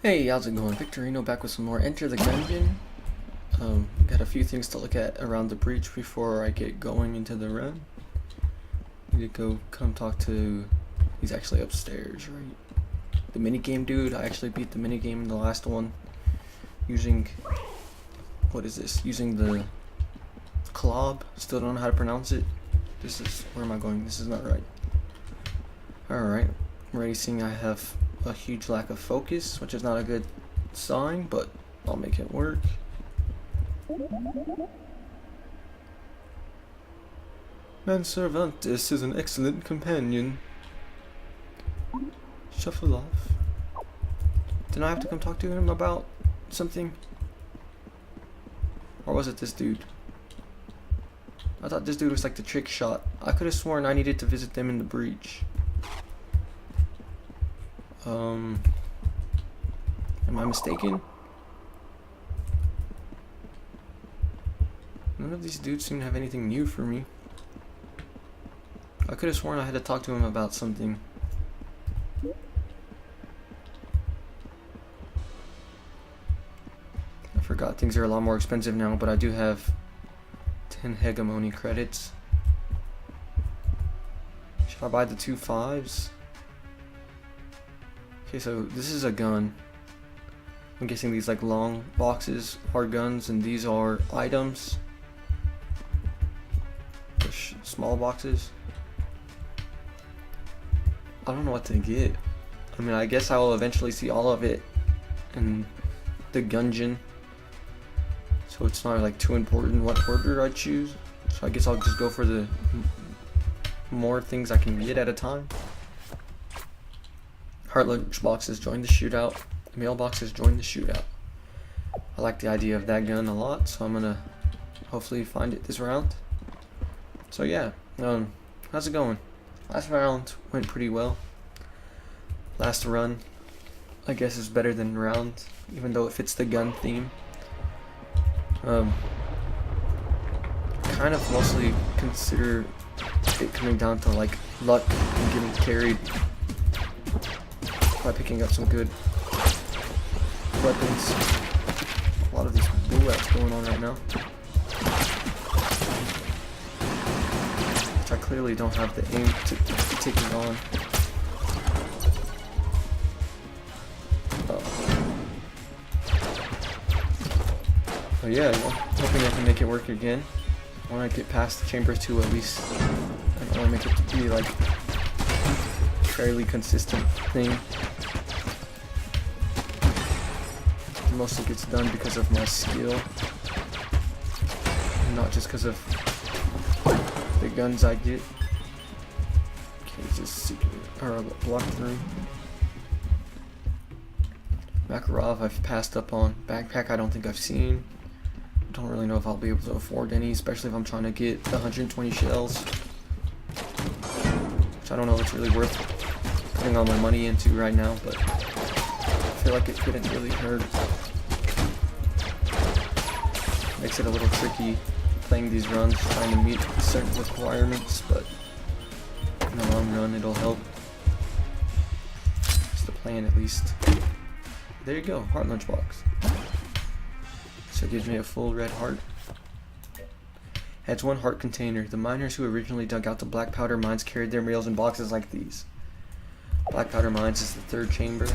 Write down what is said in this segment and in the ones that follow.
Hey, how's it going? Victorino back with some more Enter the Gungeon. Got a few things to look at around the breach before I get going into the run. Need to come talk to... He's actually upstairs, right? The minigame dude. I actually beat the minigame in the last one. Using... What is this? Using the... Klob. Still don't know how to pronounce it. This is... Where am I going? This is not right. Alright. I'm already seeing I have a huge lack of focus, which is not a good sign, but I'll make it work. Manservantis is an excellent companion. Shuffle off. Didn't I have to come talk to him about something? Or was it this dude? I thought this dude was like the trick shot. I could have sworn I needed to visit them in the breach. Am I mistaken? None of these dudes seem to have anything new for me. I could have sworn I had to talk to him about something. I forgot things are a lot more expensive now, but I do have 10 hegemony credits. Should I buy the 2 5s? Okay, so this is a gun. I'm guessing these like long boxes are guns and these are items. Small boxes. I don't know what to get. I mean, I guess I will eventually see all of it in the Gungeon. So it's not like too important what order I choose. So I guess I'll just go for the more things I can get at a time. Heart lunch boxes join the shootout. Mailboxes join the shootout. I like the idea of that gun a lot, so I'm gonna hopefully find it this round. So yeah, how's it going? Last round went pretty well. Last run, I guess, is better than round, even though it fits the gun theme. Kind of mostly consider it coming down to like luck and getting carried by picking up some good weapons. A lot of these bullets going on right now, which I clearly don't have the aim to take it on. But yeah, well, hoping I can make it work again. I want to get past Chamber 2 at least. I don't want to make it to be like a fairly consistent thing. It mostly gets done because of my skill, not just because of the guns I get. Okay, just secret or block through. Makarov I've passed up on. Backpack I don't think I've seen. Don't really know if I'll be able to afford any, especially if I'm trying to get the 120 shells, which I don't know if it's really worth putting all my money into right now, but I feel like it couldn't really hurt. Makes it a little tricky playing these runs, trying to meet certain requirements, but in the long run it'll help. It's the plan at least. There you go, heart lunchbox. So it gives me a full red heart. Adds 1 heart container. The miners who originally dug out the black powder mines carried their meals in boxes like these. Black powder mines is the 3rd chamber.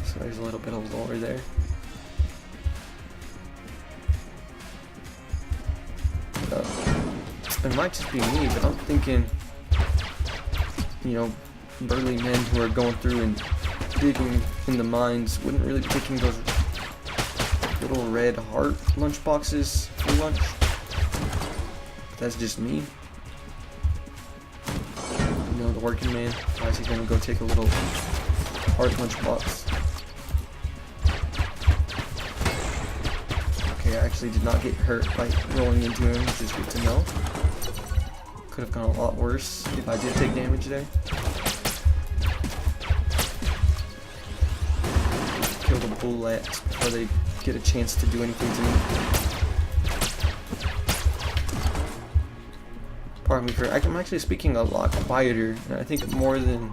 So there's a little bit of lore there. It might just be me, but I'm thinking, you know, burly men who are going through and digging in the mines wouldn't really be picking those little red heart lunch boxes for lunch. That's just me. You know, the working man. Why is he gonna go take a little heart lunch box? Okay, I actually did not get hurt by rolling into him, which is good to know. Could have gone a lot worse if I did take damage there. Kill the bullets before they get a chance to do anything to me. Pardon me for I'm actually speaking a lot quieter, and I think more than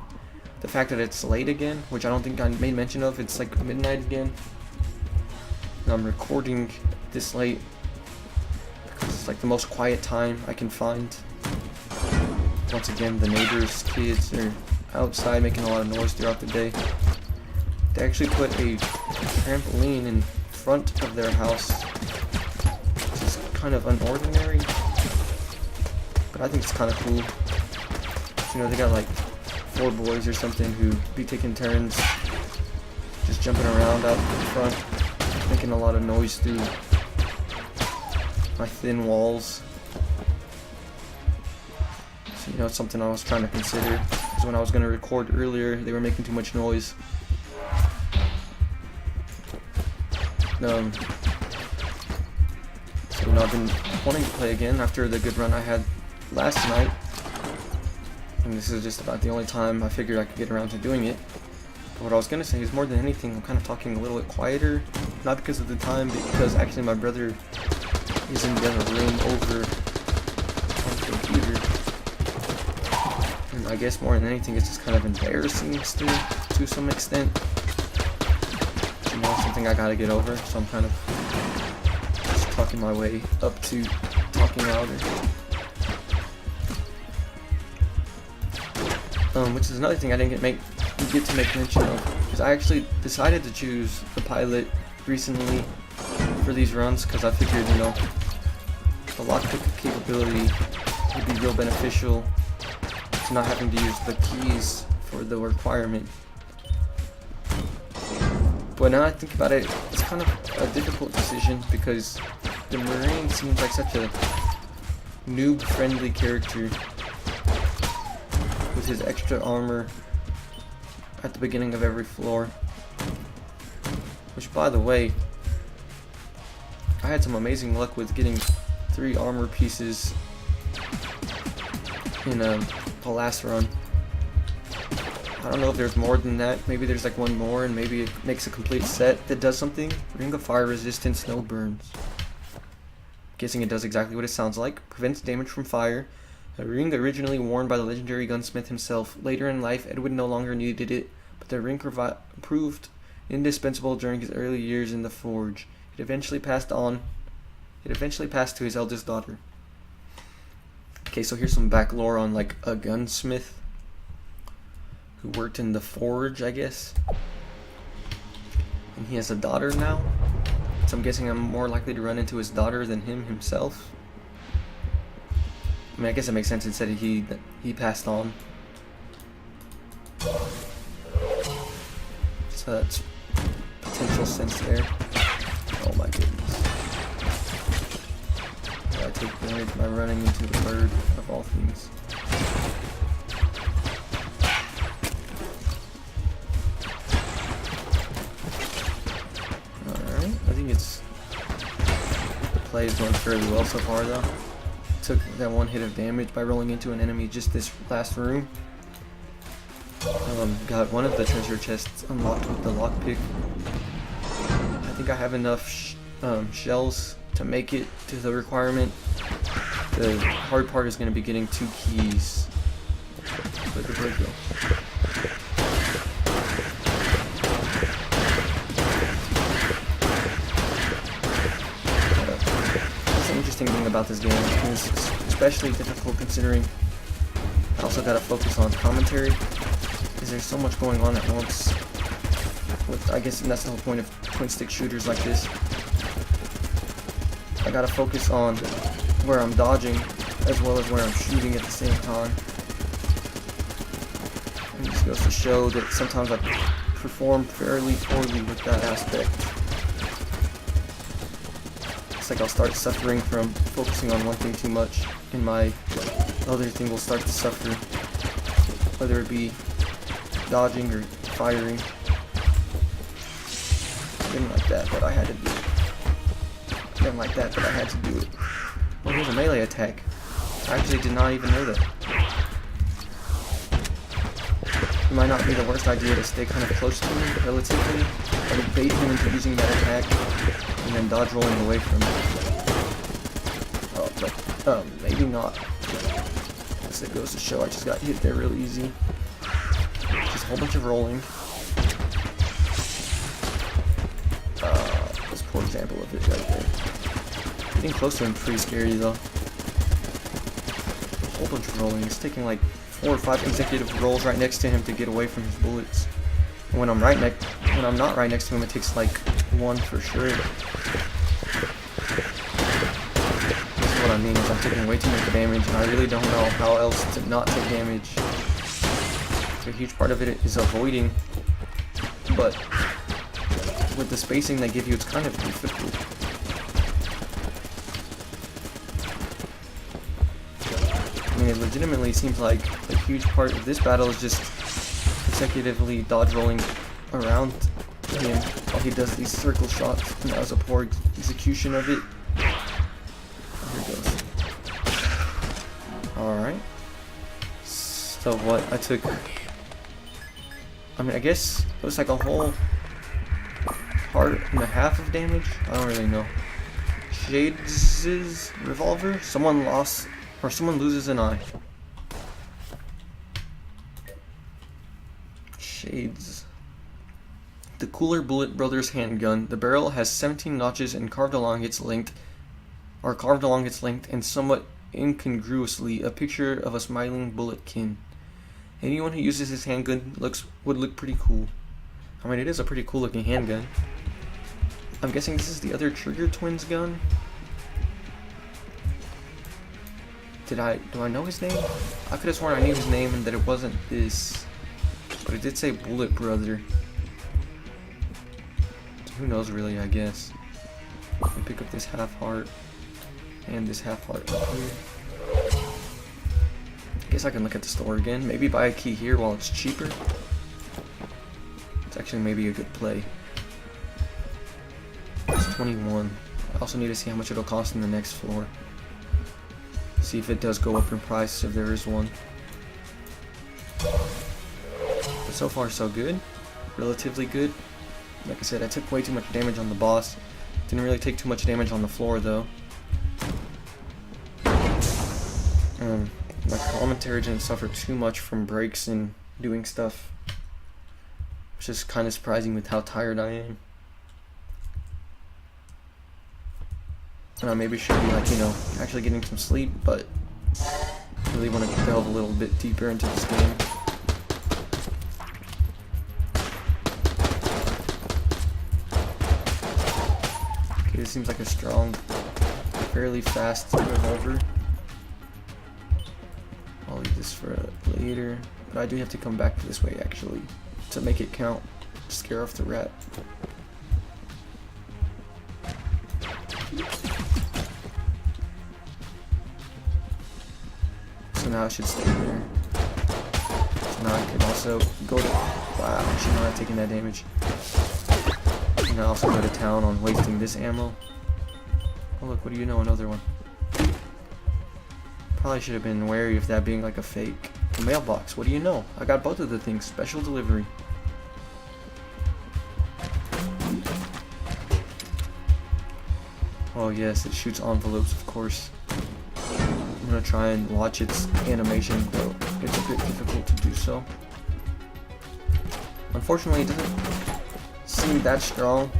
the fact that it's late again, which I don't think I made mention of. It's like midnight again. And I'm recording this late because it's like the most quiet time I can find. Once again, the neighbors' kids are outside making a lot of noise throughout the day. They actually put a trampoline in front of their house, which is kind of unordinary, but I think it's kind of cool. You know, they got like 4 boys or something who be taking turns just jumping around out in front, making a lot of noise through my thin walls. So, you know, it's something I was trying to consider, because when I was going to record earlier, they were making too much noise. So, you know, I've been wanting to play again after the good run I had last night. And this is just about the only time I figured I could get around to doing it. But what I was going to say is, more than anything, I'm kind of talking a little bit quieter. Not because of the time, but because actually my brother is in the other room over on the computer. And I guess more than anything, it's just kind of embarrassing still, to some extent. You know, something I gotta get over, so I'm kind of just talking my way up to talking louder. Which is another thing I didn't get to make mention of, because I actually decided to choose the pilot recently for these runs, because I figured, you know, the lockpick capability would be real beneficial to not having to use the keys for the requirement. But now I think about it, it's kind of a difficult decision, because the Marine seems like such a noob-friendly character with his extra armor at the beginning of every floor. Which, by the way, I had some amazing luck with getting 3 armor pieces in the last run. I don't know if there's more than that. Maybe there's like one more, and maybe it makes a complete set that does something. Ring of Fire Resistance, no burns. Guessing it does exactly what it sounds like. Prevents damage from fire. A ring originally worn by the legendary gunsmith himself. Later in life, Edwin no longer needed it, but the ring proved indispensable during his early years in the forge. It eventually passed to his eldest daughter. Okay, so here's some back lore on like a gunsmith who worked in the forge, I guess. And he has a daughter now. So I'm guessing I'm more likely to run into his daughter than him himself. I mean, I guess it makes sense. It said he passed on. So that's potential sense there. Oh my goodness. I take damage by running into the bird of all things. Alright, I think the play is going fairly well so far though. Took that 1 hit of damage by rolling into an enemy just this last room. Got one of the treasure chests unlocked with the lockpick. I think I have enough shells to make it to the requirement. The hard part is going to be getting 2 keys. Where'd the bird go? That's an interesting thing about this game. It's especially difficult considering I also got to focus on commentary, because there's so much going on at once. I guess that's the whole point of twin-stick shooters like this. I gotta focus on where I'm dodging as well as where I'm shooting at the same time. And it just goes to show that sometimes I perform fairly poorly with that aspect. It's like I'll start suffering from focusing on one thing too much, and my other thing will start to suffer, whether it be dodging or firing. Didn't like that, but I had to do it. Didn't like that, but I had to do it. Oh, here's a melee attack. I actually did not even know that. It might not be the worst idea to stay kind of close to him, relatively. I would bait him into using that attack, and then dodge rolling away from it. Oh, but, maybe not. Guess it goes to show I just got hit there real easy. Just whole bunch of rolling. That's a poor example of it right there. Getting close to him pretty scary though. A whole bunch of rolling. It's taking like 4 or 5 consecutive rolls right next to him to get away from his bullets. And when I'm not right next to him, it takes like 1 for sure. This is what I mean, is I'm taking way too much damage, and I really don't know how else to not take damage. So a huge part of it is avoiding, but with the spacing they give you, it's kind of difficult. I mean, it legitimately seems like a huge part of this battle is just consecutively dodge rolling around him while he does these circle shots, and that was a poor execution of it. Here it goes. Alright. So what, I took... I mean, I guess it was like a whole heart and a half of damage? I don't really know. Shades' revolver? Someone lost... or someone loses an eye. Shades. The Cooler Bullet Brothers handgun. The barrel has 17 notches and carved along its length, and somewhat incongruously a picture of a smiling bullet kin. Anyone who uses this handgun would look pretty cool. I mean, it is a pretty cool looking handgun. I'm guessing this is the other Trigger Twins gun. Do I know his name? I could have sworn I knew his name and that it wasn't this. But it did say Bullet Brother. So who knows really, I guess. Let me pick up this half heart. And this half heart right here. I guess I can look at the store again. Maybe buy a key here while it's cheaper. It's actually maybe a good play. It's 21. I also need to see how much it'll cost in the next floor. See if it does go up in price, if there is one. But so far so good. Relatively good. Like I said, I took way too much damage on the boss. Didn't really take too much damage on the floor though. My commentary didn't suffer too much from breaks and doing stuff. Which is kind of surprising with how tired I am. And I maybe should be like, you know, actually getting some sleep, but I really want to delve a little bit deeper into this game. Okay, this seems like a strong, fairly fast revolver. I'll leave this for later, but I do have to come back this way actually to make it count, to scare off the rat. So now I should stay there. So now I can also go to... Wow, actually not taking that damage. And I also go to town on wasting this ammo. Oh look, what do you know, another one. Probably should have been wary of that being like a fake. A mailbox, what do you know? I got both of the things, special delivery. Oh yes, it shoots envelopes, of course. I'm gonna try and watch its animation, though it's a bit difficult to do so. Unfortunately, it doesn't seem that strong.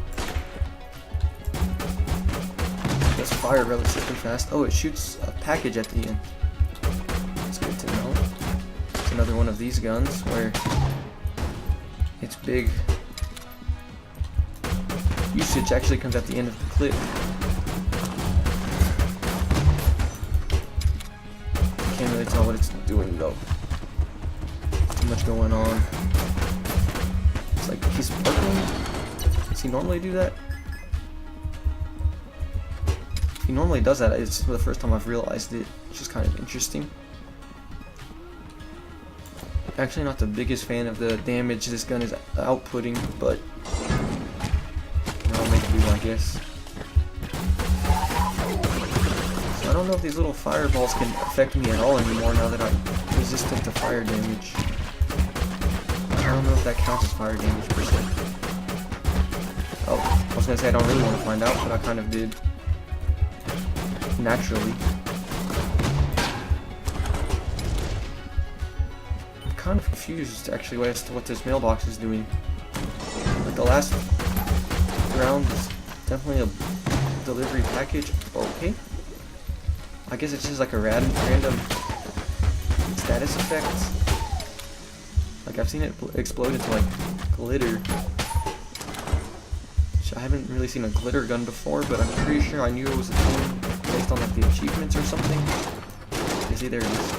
It does fire relatively fast. Oh, it shoots a package at the end. That's good to know. It's another one of these guns where its big usage actually comes at the end of the clip. Can't really tell what it's doing though. Too much going on. It's like he's sparkling. Does he normally do that? If he normally does that, it's the first time I've realized it, which is kind of interesting. Actually not the biggest fan of the damage this gun is outputting, but I'll make do, I guess. So I don't know if these little fireballs can affect me at all anymore now that I'm resistant to fire damage. I don't know if that counts as fire damage per se. Oh, I was gonna say I don't really want to find out, but I kind of did. Naturally. I'm kind of confused actually as to what this mailbox is doing. Like the last round is definitely a delivery package. Okay. I guess it's just like a random status effect. Like I've seen it explode into like glitter. Which I haven't really seen a glitter gun before, but I'm pretty sure I knew it was a thing based on like the achievements or something. You see, there it is.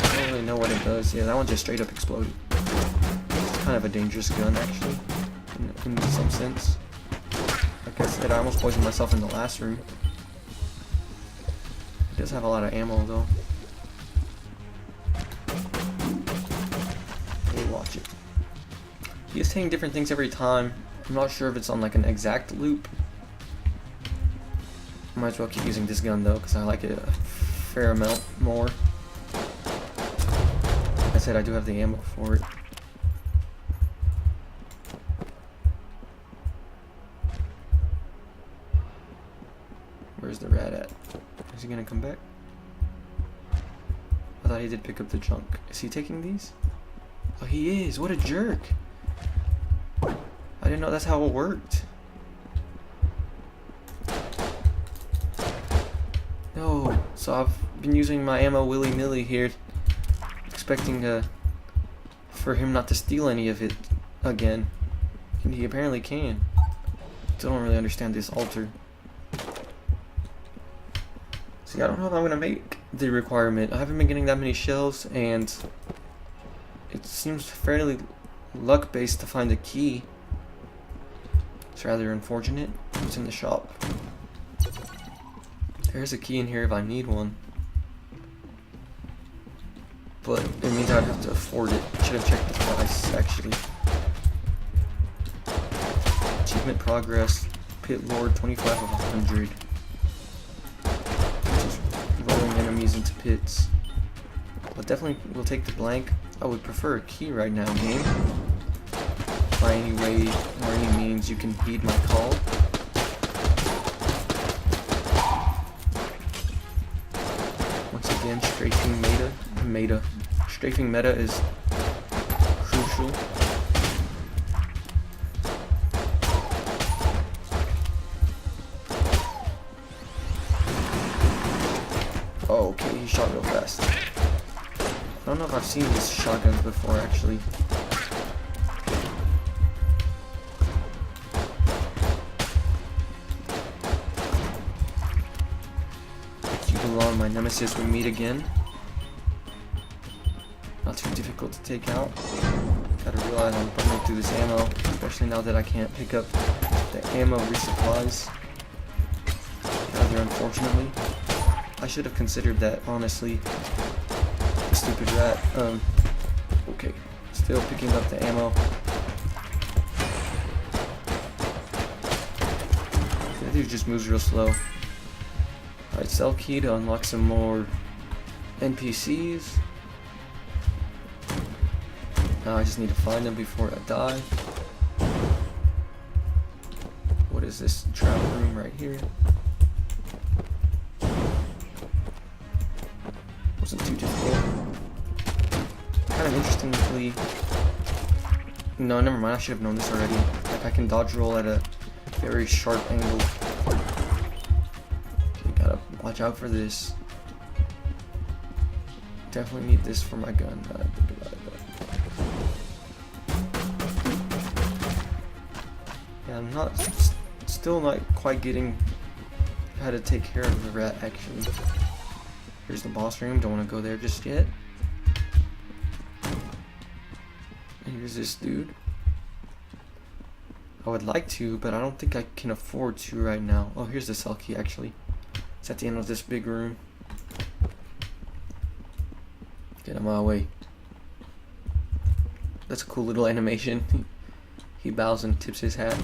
I don't really know what it does. Yeah, that one just straight up exploded. It's kind of a dangerous gun actually, in some sense. Like I said, I almost poisoned myself in the last room. It does have a lot of ammo though. Hey, watch it. He is saying different things every time. I'm not sure if it's on like an exact loop. Might as well keep using this gun though, because I like it a fair amount more. Like I said, I do have the ammo for it. Where's the rat at? Is he gonna come back? I thought he did pick up the junk. Is he taking these? Oh, he is. What a jerk. I didn't know that's how it worked. No. So I've been using my ammo willy-nilly here, expecting for him not to steal any of it again. And he apparently can. Still don't really understand this altar. See, I don't know if I'm gonna make the requirement. I haven't been getting that many shells, and it seems fairly luck-based to find a key. It's rather unfortunate. It's in the shop. There's a key in here if I need one. But it means I'd have to afford it. Should have checked the price, actually. Achievement progress. Pit Lord, 25 of 100. Rolling enemies into pits. But definitely will take the blank. I would prefer a key right now, game. By any way or any means you can heed my call. Once again, strafing strafing meta is crucial. Oh, okay, he shot real fast. I don't know if I've seen these shotguns before, actually. On my nemesis, we meet again. Not too difficult to take out. Gotta realize I'm burning through this ammo, especially now that I can't pick up the ammo resupplies. Rather unfortunately. I should have considered that, honestly. The stupid rat. Okay. Still picking up the ammo. That dude just moves real slow. Alright, sell key to unlock some more NPCs. Now I just need to find them before I die. What is this trap room right here? Wasn't too difficult. Kind of interestingly... No, never mind, I should have known this already. Like, I can dodge roll at a very sharp angle. Watch out for this. Definitely need this for my gun. Now that I think about it, but yeah, I'm not still not quite getting how to take care of the rat. Actually, here's the boss room. Don't want to go there just yet. And here's this dude. I would like to, but I don't think I can afford to right now. Oh, here's the cell key actually. It's at the end of this big room. Get out of my way. That's a cool little animation. He bows and tips his hat.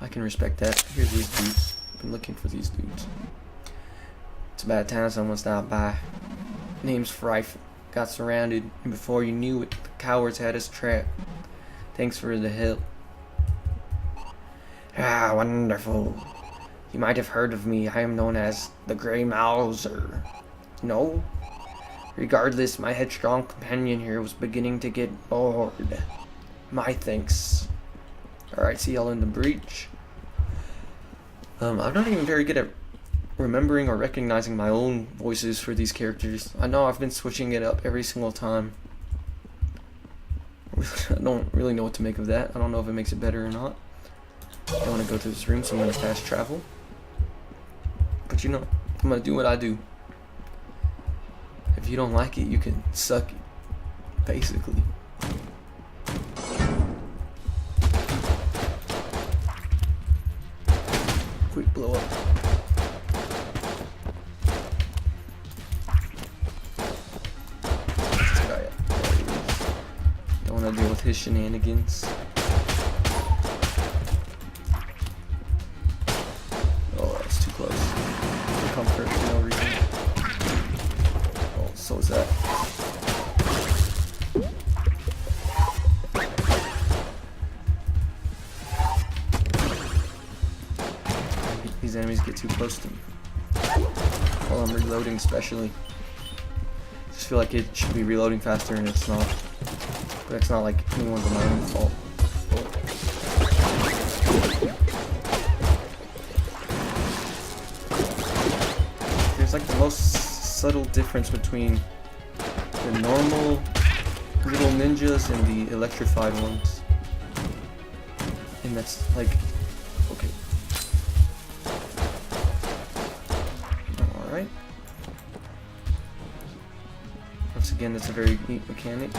I can respect that. Here's these dudes. Been looking for these dudes. It's about time someone stopped by. Name's Frife. Got surrounded, and before you knew it, the cowards had us trapped. Thanks for the help. Ah, wonderful. You might have heard of me. I am known as the Grey Mouser. No. Regardless, my headstrong companion here was beginning to get bored. My thanks. Alright, see y'all in the breach. I'm not even very good at remembering or recognizing my own voices for these characters. I know I've been switching it up every single time. I don't really know what to make of that. I don't know if it makes it better or not. I don't want to go to this room, so I'm going to fast travel. But you know, I'm going to do what I do. If you don't like it, you can suck it. Basically. Quick blow up. This guy up. There he is. Don't want to deal with his shenanigans. Oh, that's too close. Comfort for no reason. Oh, so is that. These enemies get too close to me. While I'm reloading especially. Just feel like it should be reloading faster and it's not. But it's not like anyone's on my own fault. There's like the most subtle difference between the normal little ninjas and the electrified ones. And that's like, okay. Alright. Once again, it's a very neat mechanic.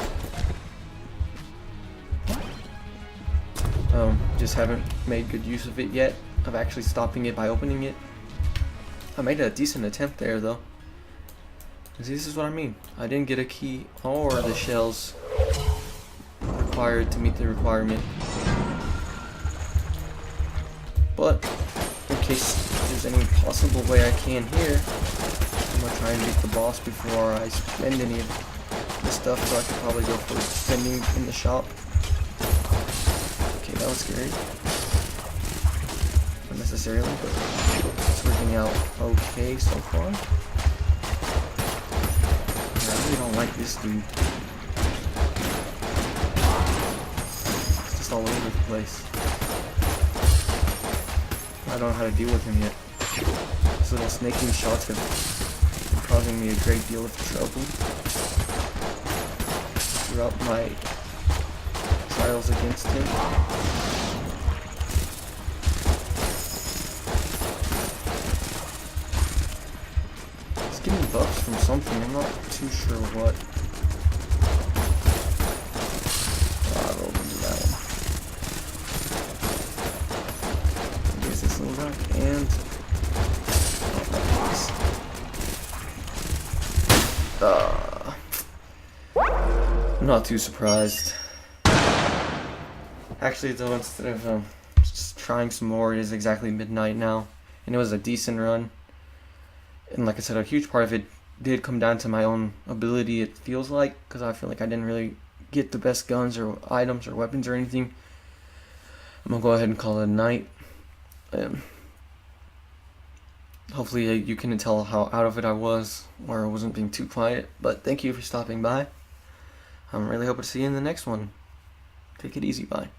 Just haven't made good use of it yet, of actually stopping it by opening it. I made a decent attempt there though. See, this is what I mean. I didn't get a key or the shells required to meet the requirement. But in case there's any possible way I can here, I'm gonna try and beat the boss before I spend any of the stuff, so I could probably go for spending in the shop. Okay, that was scary. Not necessarily, but it's working out okay so far. I really don't like this dude. It's just all over the place. I don't know how to deal with him yet. His little snaking shots have been causing me a great deal of trouble throughout my trials against him. He's getting buffs from something, I'm not too sure what. I'll go into that one. There's this little guy, and I'm not too surprised. Actually, though, instead of just trying some more, it is exactly midnight now, and it was a decent run. And like I said, a huge part of it did come down to my own ability, it feels like, because I feel like I didn't really get the best guns or items or weapons or anything. I'm gonna go ahead and call it a night. Hopefully you can tell how out of it I was, or I wasn't being too quiet, but thank you for stopping by. I'm really hoping to see you in the next one. Take it easy, bye.